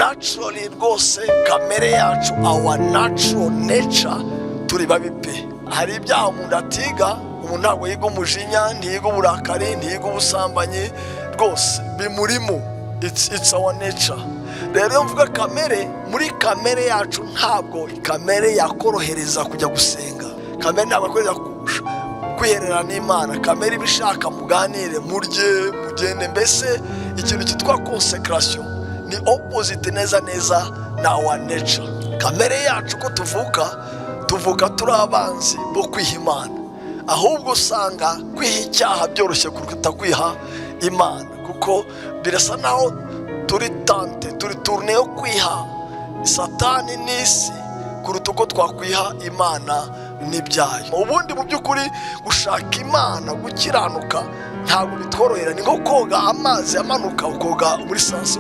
naturally rwose kamere yacu, our natural nature, turi babi pe. Hari ibyaha umuntu atiga, umuntu ntabwo yiga umujinya, ntiyiga uburakari, ntiyiga ubusambanyi, rwose bimurimo. It's our nature. Rero iyo mvuga kamere, muri kamere yacu ntabwo kamere yakorohereza kujya gusenga, kamere ntabwo yakorohereza kwiherera n'Imana, kamere ibishaka muganire, murye, mugende, mbese ikintu cyitwa consecration ni opposite neza na our nature. Kamere yacu ko tuvuka turi abanzi bo kwiha Imana, ahubwo usanga kwiha icyaha byoroshye kuruta kwiha Imana, kuko birasa naho turi turne yo kwiha Satani n'isi kuruta uko twakwiha Imana n'ibyayo. Ubundi mu by'ukuri gushaka Imana, gukiranuka ntabwo bitworohera, ni nko koga amazi amanuka, ukoga muri sansi